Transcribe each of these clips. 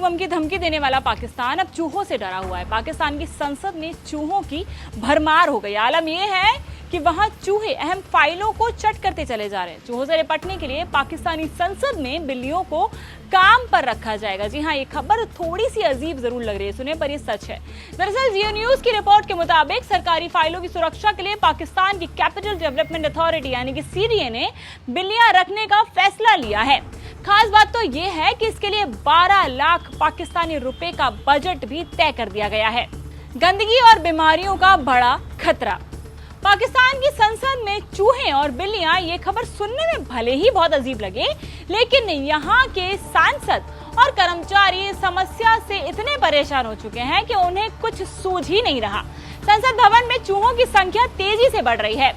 बम की धमकी देने वाला पाकिस्तान अब चूहों से डरा हुआ है। पाकिस्तान की संसद में चूहों की भरमार हो गई। आलम यह है कि वहां चूहे अहम फाइलों को चट करते चले जा रहे हैं। चूहों से निपटने के लिए पाकिस्तानी संसद में बिल्लियों को काम पर रखा जाएगा। जी हां, ये खबर थोड़ी सी अजीब जरूर लग रही है सुने, पर ये सच है। दरअसल जियो न्यूज की रिपोर्ट के मुताबिक सरकारी फाइलों की सुरक्षा के लिए पाकिस्तान की कैपिटल डेवलपमेंट अथॉरिटी यानी कि सीडीए ने बिल्लियां रखने का फैसला लिया है। खास बात तो ये है कि इसके लिए 12 लाख पाकिस्तानी रुपए का बजट भी तय कर दिया गया है। गंदगी और बीमारियों का बड़ा खतरा। पाकिस्तान की संसद में चूहे और बिल्लियां, ये खबर सुनने में भले ही बहुत अजीब लगे, लेकिन यहाँ के सांसद और कर्मचारी इस समस्या से इतने परेशान हो चुके हैं कि उन्हें कुछ सूझ ही नहीं रहा। संसद भवन में चूहों की संख्या तेजी से बढ़ रही है।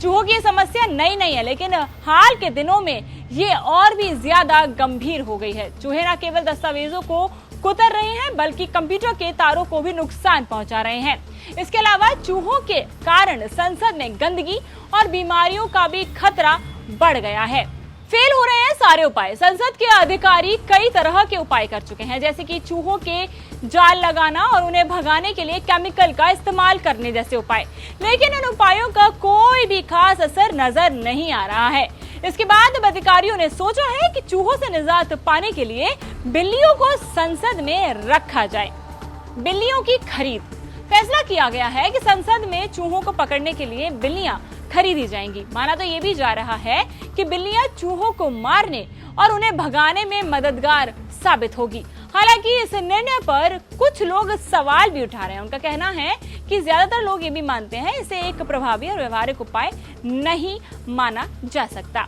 चूहों की समस्या नई नहीं है, लेकिन हाल के दिनों में ये और भी ज्यादा गंभीर हो गई है। चूहे न केवल दस्तावेजों को कुतर रहे हैं, बल्कि कंप्यूटर के तारों को भी नुकसान पहुंचा रहे हैं। इसके अलावा चूहों के कारण संसद में गंदगी और बीमारियों का भी खतरा बढ़ गया है। फेल हो रहे हैं सारे उपाय। संसद के अधिकारी कई तरह के उपाय कर चुके हैं, जैसे कि चूहों के जाल लगाना और उन्हें भगाने के लिए केमिकल का इस्तेमाल करने जैसे उपाय, लेकिन इन उपायों का कोई भी खास असर नजर नहीं आ रहा है। इसके बाद अब अधिकारियों ने सोचा है कि चूहों से निजात पाने के लिए बिल्लियों को संसद में रखा जाए। बिल्लियों की खरीद। फैसला किया गया है कि संसद में चूहों को पकड़ने के लिए बिल्लियां खरीदी जाएंगी। माना तो ये भी जा रहा है कि बिल्लियां चूहों को मारने और उन्हें भगाने में मददगार साबित होगी। हालांकि इस निर्णय पर कुछ लोग सवाल भी उठा रहे हैं। उनका कहना है कि ज्यादातर लोग ये भी मानते हैं इसे एक प्रभावी और व्यवहारिक उपाय नहीं माना जा सकता।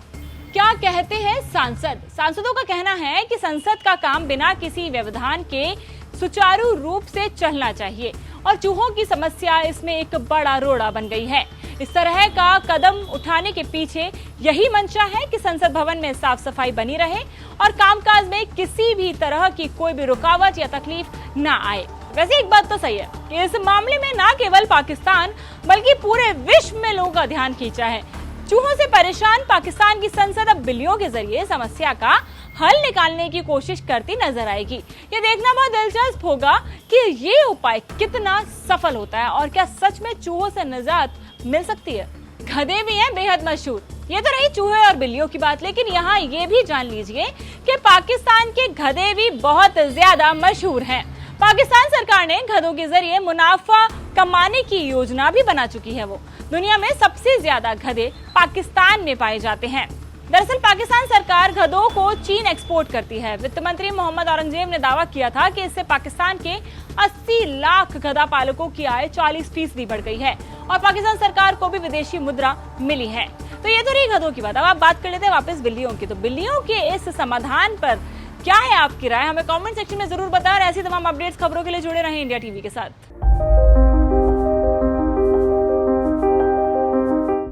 क्या कहते हैं सांसद? सांसदों का कहना है कि संसद का काम बिना किसी व्यवधान के सुचारू रूप से चलना चाहिए और चूहों की समस्या इसमें एक बड़ा रोड़ा बन गई है। इस तरह का कदम उठाने के पीछे यही मंशा है कि संसद भवन में साफ सफाई बनी रहे और कामकाज में किसी भी तरह की कोई भी रुकावट या तकलीफ ना आए। वैसे एक बात तो सही है कि इस मामले में न केवल पाकिस्तान बल्कि पूरे विश्व में लोगों का ध्यान खींचा है। चूहों से परेशान पाकिस्तान की संसद अब बिल्लियों के जरिए समस्या का हल निकालने की कोशिश करती नजर आएगी। ये देखना बहुत दिलचस्प होगा कि ये उपाय कितना सफल होता है और क्या सच में चूहों से निजात मिल सकती है। गधे भी हैं बेहद मशहूर। ये तो रही चूहे और बिल्लियों की बात, लेकिन यहाँ ये भी जान लीजिए कि पाकिस्तान के गधे भी बहुत ज्यादा मशहूर हैं। पाकिस्तान सरकार ने गधों के जरिए मुनाफा कमाने की योजना भी बना चुकी है। वो दुनिया में सबसे ज्यादा गधे पाकिस्तान में पाए जाते हैं। दरअसल पाकिस्तान सरकार गधों को चीन एक्सपोर्ट करती है। वित्त मंत्री मोहम्मद औरंगजेब ने दावा किया था कि इससे पाकिस्तान के 80 लाख गधा पालकों की आय 40% बढ़ गई है और पाकिस्तान सरकार को भी विदेशी मुद्रा मिली है। तो ये तो रही गधों की बात। अब आप बात कर लेते हैं वापस बिल्लियों की। तो बिल्लियों के इस समाधान पर क्या है आपकी राय? हमें कमेंट सेक्शन में जरूर बताएं और ऐसी तमाम अपडेट्स खबरों के लिए जुड़े रहें इंडिया टीवी के साथ।